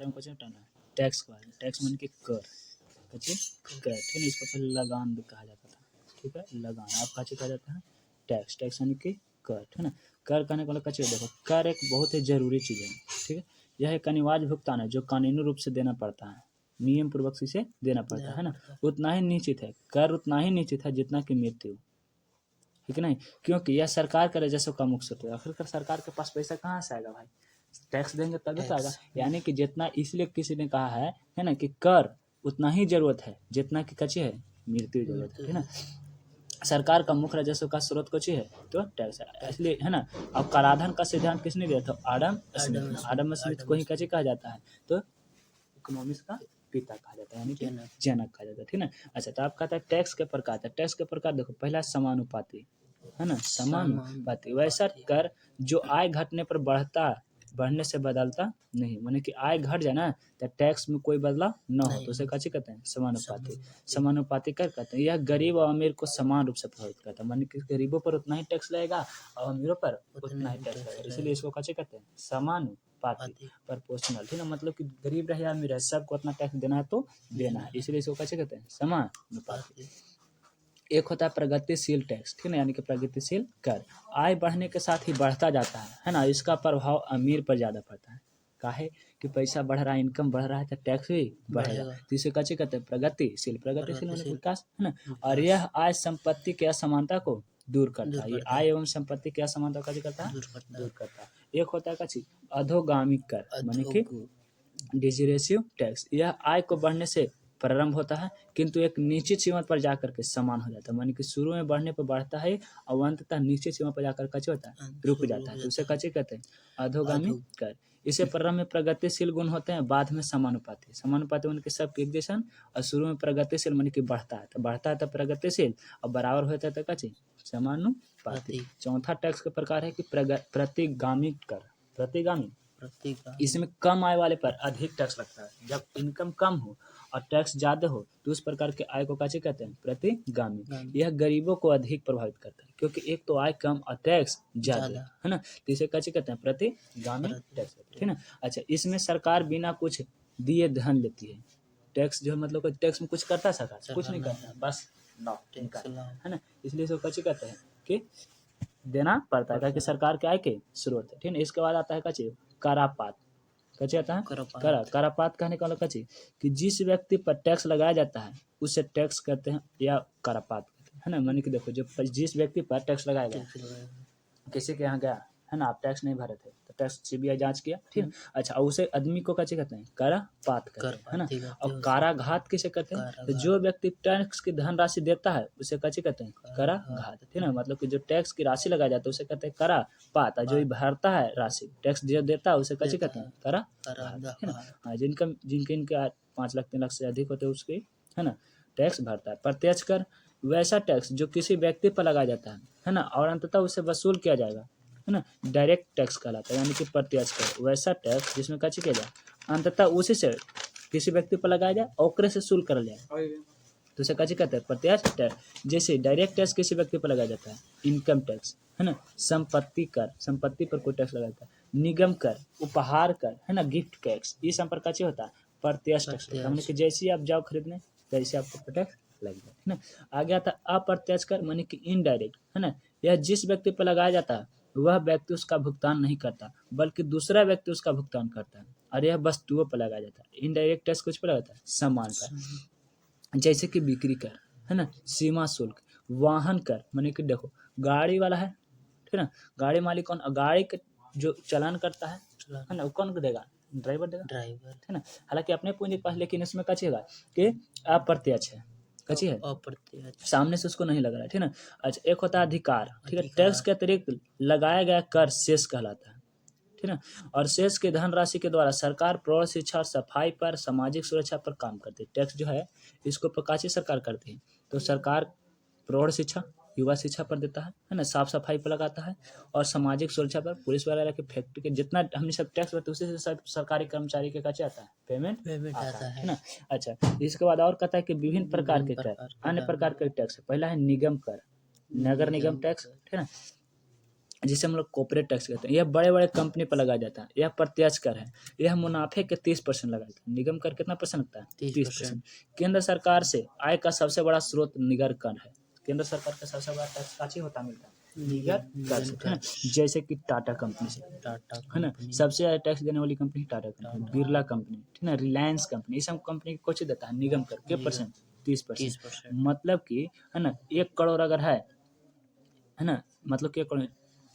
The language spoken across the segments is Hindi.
में कुछ हटाना टैक्स का टैक्स मन के कर कचे कर ठीक है। इसको पहले लगान भी कहा जाता था, ठीक है, लगान आप कहा जाता है टैक्स, टैक्स यानी कि कर, ठीक है ना। कर कहने को कचे देखो कर एक बहुत ही जरूरी चीज़ है, ठीक है। यह एक अनिवार्य भुगतान है जो कानूनी रूप से देना पड़ता है, नियम पूर्वक इसे देना पड़ता है ना। उतना ही निश्चित है कर, उतना ही निश्चित है जितना कि मृत्यु, ठीक है नहीं, क्योंकि यह सरकार के राजस्व का मुख्य स्रोत है। आखिरकार सरकार के पास पैसा कहाँ से आएगा भाई, टैक्स देंगे तभी तो आएगा। यानी कि जितना, इसलिए किसी ने कहा है ना कि कर उतना ही जरूरत है जितना कि कच्ची है मृत्यु जरूरत है ना। सरकार का मुख्य राजस्व का स्रोत कच्ची है तो टैक्स है, इसलिए है ना। अब कराधान का सिद्धांत किसने दिया था, आडम स्मिथ। आडम स्मिथ को ही कच्ची कहा जाता है तो इकोनॉमिक्स का पिता कहा जाता है, यानी कि जनक कहा जाता है, ठीक ना। अच्छा तो आप कहता है टैक्स के प्रकार है। टैक्स के प्रकार देखो, पहला समानुपाती है ना, समानुपाती वैसा कर जो आय घटने पर बढ़ने से बदलता नहीं, माने कि आय घट जाए ना तो टैक्स में कोई बदलाव न हो तो उसे कच्ची कहते हैं समानुपाती। समानुपाती कर कहते हैं यह गरीब और अमीर को समान रूप से प्रभावित करता है, माने कि गरीबों पर उतना ही टैक्स लगेगा और अमीरों पर उतना ही टैक्स लगेगा, इसलिए इसको कच्ची कहते हैं समानुपाती प्रोपोर्शनल, ठीक है। मतलब कि गरीब रहे या अमीर रहे सबको उतना टैक्स देना है तो देना है, इसलिए इसको कैसे कहते हैं समानुपाती। एक होता है प्रगतिशील टैक्स, ठीक है, यानी कि प्रगतिशील कर आय बढ़ने के साथ ही बढ़ता जाता है ना। इसका प्रभाव अमीर पर ज़्यादा पड़ता है, काहे कि पैसा बढ़ रहा है, इनकम बढ़ रहा है तो टैक्स भी बढ़ेगा, तो इसे कैसे कहते हैं प्रगतिशील। प्रगतिशील मतलब विकास है ना। और यह आय संपत्ति की असमानता को दूर करता है, ये आय एवं संपत्ति की असमानता कैसे करता है, दूर करता है। एक होता है कच्ची अधोगामी कर, माने कि डिजरेसिव टैक्स, यह आय को बढ़ने से प्रारंभ होता है किंतु एक निश्चित सीमा पर जाकर के समान हो जाता है, माने कि शुरू में बढ़ने पर बढ़ता है और अंततः निश्चित सीमा पर जाकर कच्चे होता है रुक जाता है, तो उसे कच्चे कहते हैं अधोगामी कर। इसे प्रारंभ में प्रगतिशील गुण होते हैं, बाद में समानुपाती। समानुपाती उनके सब एक जैसन, और शुरू में प्रगतिशील माने कि बढ़ता है तो प्रगतिशील और बराबर होता है तो कच्चे समानुपाती। चौथा टैक्स का प्रकार है कि प्रतिगामी कर। प्रतिगामी, इसमें कम आय वाले पर अधिक टैक्स लगता है, जब इनकम कम हो और टैक्स ज्यादा हो तो उस प्रकार के आय को कैसे कहते हैं प्रतिगामी। यह गरीबों को अधिक प्रभावित करता है क्योंकि एक तो आय कम और टैक्स ज्यादा है ना, तो इसे कैसे कहते हैं प्रतिगामी टैक्स, ठीक है ना। अच्छा इसमें सरकार बिना कुछ दिए धन लेती है, टैक्स जो मतलब टैक्स में कुछ करता है सरकार, कुछ नहीं करता, बस है ना, इसलिए इसको कैसे कहते हैं कि देना पड़ता है क्योंकि सरकार के आय के स्रोत है, ठीक है। इसके बाद आता है कच्चे करापात, कच्चे आता है करापात कहने का मतलब कच्चे कि जिस व्यक्ति पर टैक्स लगाया जाता है उसे टैक्स कहते हैं या करापात कहते हैं, है ना। माने कि देखो जो जिस व्यक्ति पर टैक्स लगाया गया, किसी के यहाँ गया है ना, आप टैक्स नहीं भरे थे तो टैक्स सीबीआई जांच किया, ठीक है। अच्छा उसे आदमी को कैसे कहते हैं करापात कहते हैं, है ना। और काराघात किसे कहते हैं, तो जो व्यक्ति टैक्स की धनराशि देता है उसे कैसे कहते हैं कराघात, ठीक है। मतलब कि जो टैक्स की राशि लगाया जाता है उसे कहते हैं करापात, जो भरता है राशि टैक्स जो देता है उसे कैसे कहते हैं कराघात, है ना। जिनके इनके 5 लाख 3 लाख से अधिक होते हैं उसके है ना टैक्स भरता है। प्रत्यक्ष कर वैसा टैक्स जो किसी व्यक्ति पर लगाया जाता है ना, और अंततः उसे वसूल किया जाएगा, है ना, डायरेक्ट टैक्स कहलाता है, यानी कि प्रत्यक्ष कर वैसा टैक्स जिसमें कैसे किया जाए अंततः उसी से किसी व्यक्ति पर लगाया जाए और ओकरे से शुल्क कर जाए तो उसे कैसे कहते हैं प्रत्यक्ष टैक्स। जैसे डायरेक्ट टैक्स किसी व्यक्ति पर लगाया जाता है इनकम टैक्स, है ना। संपत्ति कर, संपत्ति पर कोई टैक्स लगाता है। निगम कर, उपहार कर, है ना, गिफ्ट टैक्स, ये सब पर कैसे होता है प्रत्यक्ष टैक्स, मतलब कि जैसे ही आप जाओ खरीदने तैसे आपको टैक्स लग जाए, है ना। आगे आता है अप्रत्यक्ष कर, माने कि इनडायरेक्ट, है ना। यह जिस व्यक्ति पर लगाया जाता है वह व्यक्ति उसका भुगतान नहीं करता बल्कि दूसरा व्यक्ति उसका भुगतान करता है, और यह वस्तुओं पर लगाया जाता है। इनडायरेक्ट टैक्स कुछ पर लगाता है सामान पर, जैसे कि बिक्री कर, है ना, सीमा शुल्क, वाहन कर, माने कि देखो गाड़ी वाला है, ठीक है ना, गाड़ी मालिक कौन, गाड़ी का जो चालान करता है ना, वो कौन देगा, ड्राइवर देगा, है ना। हालांकि अपने पूंजी पास, लेकिन इसमें कचेगा कि अप्रत्यक्ष है, कची है सामने से उसको नहीं लग रहा है, ठीक है ना। अच्छा एक होता है अधिकार, ठीक है, टैक्स के अतिरिक्त लगाया गया कर शेष कहलाता है, ठीक है। और शेष के धनराशि के द्वारा सरकार प्रौढ़ शिक्षा, सफाई पर, सामाजिक सुरक्षा पर काम करती है। टैक्स जो है इसको प्रकाशित सरकार करती है, तो सरकार प्रौढ़ शिक्षा, युवा शिक्षा पर देता है ना, साफ सफाई पर लगाता है, और सामाजिक सुरक्षा पर, पुलिस वगैरह के फैक्ट्री के जितना हमने सब टैक्स भरते उसी से सब सरकारी कर्मचारी के कच्चे आता है पेमेंट आता है ना। अच्छा इसके बाद और कहता है कि विभिन्न प्रकार के टैक्स, अन्य प्रकार के टैक्स, पहला है निगम कर, नगर निगम टैक्स, ठीक है ना। जिसे हम लोग कॉर्पोरेट टैक्स कहते हैं। यह बड़े बड़े कंपनी पर लगाया जाता है। यह प्रत्यक्ष कर है। यह मुनाफे के 30% लगाया जाता है। निगम कर कितना परसेंट लगता है? 30%। केंद्र सरकार से आय का सबसे बड़ा स्रोत निगर कर है। केंद्र सरकार का सबसे बड़ा टैक्स काची होता मिलता है? निगर कर से, है ना। जैसे कि टाटा कंपनी से, है ना, सबसे ज्यादा टैक्स देने वाली company Tata company, Birla company, ठीक है ना, रिलायंस कंपनी, ये सब कंपनी को कुछ देता है निगम कर के परसेंट 30%। मतलब कि, है ना, 1 करोड़ अगर है ना, मतलब कि 1 करोड़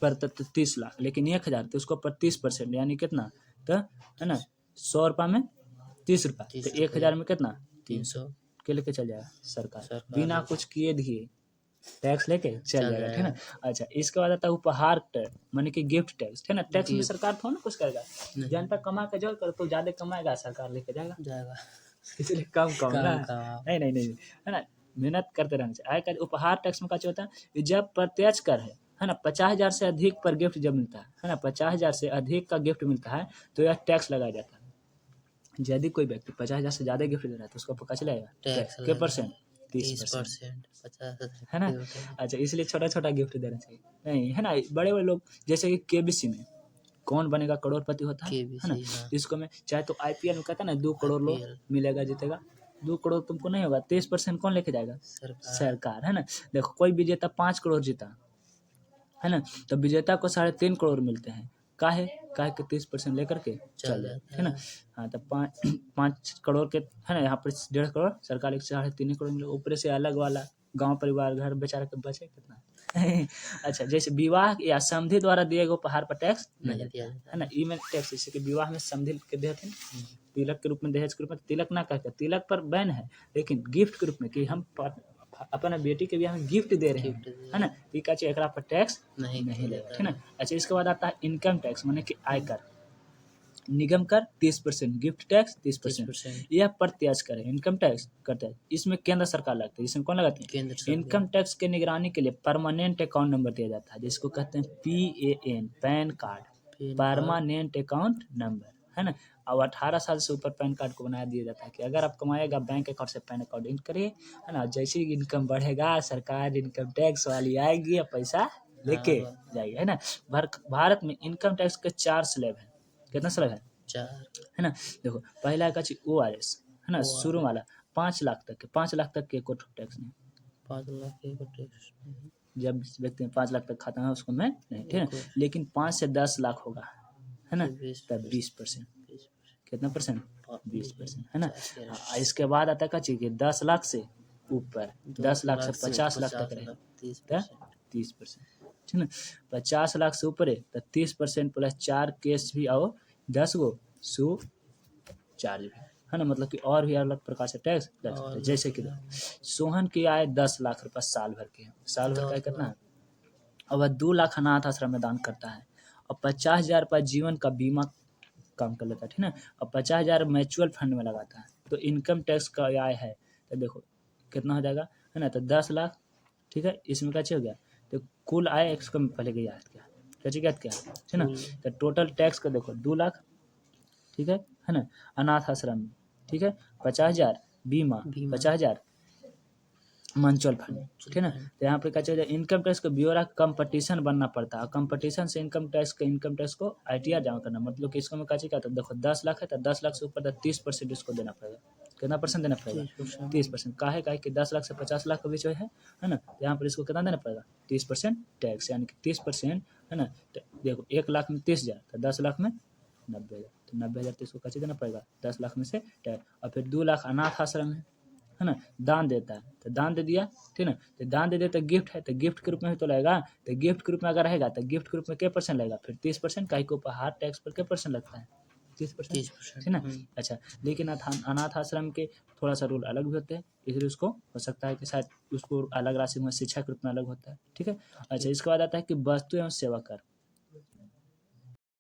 पर 30 लाख, लेकिन 1,000 तो उसको पर 30% यानी कितना, तो है ना 100 रुपये में 30 रुपये, तो 1,000 में कितना 300 के लेके चल जाएगा सरकार, बिना कुछ किए दिए टैक्स लेके चल जाएगा, ठीक है ना। अच्छा, इसके बाद आता है उपहार टैक्स, माने कि गिफ्ट टैक्स, है ना। टैक्स में सरकार थोड़ा ना कुछ करेगा, जनता कमा के जो कर तो ज्यादा कमाएगा सरकार लेके जाएगा इसलिए कम ना, नहीं, है ना, मेहनत करते रहना चाहिए। आयकर उपहार टैक्स में क्या होता है, जब प्रत्यक्ष कर है ना, 50,000 से अधिक पर गिफ्ट जब मिलता है ना, 50,000 से अधिक का गिफ्ट मिलता है तो यह टैक्स लगाया जाता है। यदि कोई व्यक्ति 50,000 से ज्यादा गिफ्ट दे रहा है तो उसको पता चलेगा टैक्स के परसेंट 30%, 50 है ना। अच्छा, इसलिए छोटा छोटा गिफ्ट देना चाहिए, नहीं, है ना। बड़े बड़े लोग जैसे कि केबीसी में कौन बनेगा करोड़पति होता है ना, इसको में चाहे तो आईपीएल में कहता है ना 2 करोड़ लोग मिलेगा जीतेगा, 2 करोड़ तुमको नहीं होगा, 30% कौन लेके जाएगा? सरकार, है ना। देखो कोई विजेता 5 करोड़ जीता, है ना, तो विजेता को 3.5 करोड़ मिलते हैं, काहे के 30% लेकर के चल जाते, है ना। हाँ, तो 5 करोड़ के, है ना, यहाँ पर 1.5 करोड़ सरकार, 3.5 करोड़ मिले, ऊपर से अलग वाला गांव परिवार घर बेचारा के बचे कितना अच्छा, जैसे विवाह या समधि द्वारा दिए गए उपहार पर टैक्स नहीं दिया जाता, है ना। ई में टैक्स, जैसे कि विवाह में समधि के देते हैं, तिलक के रूप में, दहेज के रूप में, तिलक ना कहते, तिलक पर बैन है, लेकिन गिफ्ट के रूप में कि हम अपना बेटी के बियाह में गिफ्ट दे रहे हैं, है ना, तो का एकरा पर टैक्स नहीं लगेगा, ठीक है ना। अच्छा, इसके बाद आता है इनकम टैक्स, माने कि आयकर, निगम कर 30%, गिफ्ट टैक्स 30%, यह प्रत्यक्ष कर है। इनकम टैक्स करता है, इसमें केंद्र सरकार लगता है, इसमें कौन लगाते हैं? इनकम टैक्स के निगरानी के लिए परमानेंट अकाउंट नंबर दिया जाता है, जिसको कहते हैं PAN, pan card, permanent account number, है ना। अब 18 साल से ऊपर पैन कार्ड को बनाया दिया जाता है कि अगर आप कमाएगा बैंक अकाउंट से पैन अकाउंट लिंक करिए, है ना। जैसे ही इनकम बढ़ेगा सरकार इनकम टैक्स वाली आएगी और पैसा लेके जाएगी, है ना। भारत में इनकम टैक्स के 4 स्लैब है। कितना स्लैब है? 4, है ना। देखो पहला का ORS, है ना, शुरू वाला 5 लाख तक के, 5 लाख तक के को टैक्स नहीं, 5 लाख के को टैक्स नहीं, जब व्यक्ति में 5 लाख तक खाता है उसको मैं नहीं, ठीक है। लेकिन 5 से 10 लाख होगा, है ना, तब 20%, कितना परसेंट? 20%, है ना। इसके बाद आता है का 10 लाख से ऊपर, 10 लाख से 50 लाख तक रहे 30%, ठीक है। 50 लाख से ऊपर है तो 30% प्लस 4 केस भी आओ 10 गो सु चार्ज भी, है ना। मतलब कि और भी अलग प्रकार से टैक्स लग सकता है। जैसे कि सोहन की आय 10 लाख रुपये साल भर के, साल भर का कितना है, और वह 2 लाख अनाथ आश्रम में दान करता है, और 50,000 रुपये जीवन का बीमा काम कर लेता है, ठीक है ना, और 50,000 म्यूचुअल फंड में लगाता है। तो इनकम टैक्स का आय है तो देखो कितना हो जाएगा, है ना, तो 10 लाख, ठीक है। इसमें क्या हो गया, तो कुल आय इसको पहले के याद किया, याद किया, ठीक है ना। तो टोटल टैक्स का देखो 2 लाख, ठीक है ना, अनाथ आश्रम में, ठीक है, 50,000 बीमा, 50,000 म्यूचुअल फंड, ठीक है ना। तो यहाँ पे क्या चाहिए, इनकम टैक्स का ब्यौरा कंपटीशन बनना पड़ता है, कंपटीशन से इनकम टैक्स को ITR जमा करना, मतलब कि इसको में क्या चाहिए, तो देखो 10 लाख है तो 10 लाख से ऊपर 30% इसको देना पड़ेगा। कितना परसेंट देना पड़ेगा? 30%। काहे कि 10 लाख से 50 लाख के बीच है ना, तो यहाँ पर इसको कितना देना पड़ेगा? 30% टैक्स, यानी कि 30%, है ना। देखो 1 लाख में 30,000 तो 10 लाख में 90,000, तो 90,000 तो इसको कैसे देना पड़ेगा? 10 लाख में से टैक्स। और फिर 2 लाख अनाथ आश्रम है ना, दान देता है तो दान दे दिया, ठीक है ना। तो दान दे दिया तो गिफ्ट है, तो गिफ्ट के रूप में तो लगेगा, तो गिफ्ट के रूप में अगर रहेगा तो गिफ्ट के रूप में क्या परसेंट लगेगा? फिर 30%, काहे को उपहार टैक्स पर क्या परसेंट लगता है? 30%, ठीक है ना। अच्छा, लेकिन अनाथ आश्रम के थोड़ा सा रूल अलग भी होते हैं, इसलिए उसको हो सकता है कि शायद उसको अलग राशि में शिक्षा के रूप में अलग होता है, ठीक है। अच्छा, इसके बाद आता है कि वस्तु एवं सेवा कर,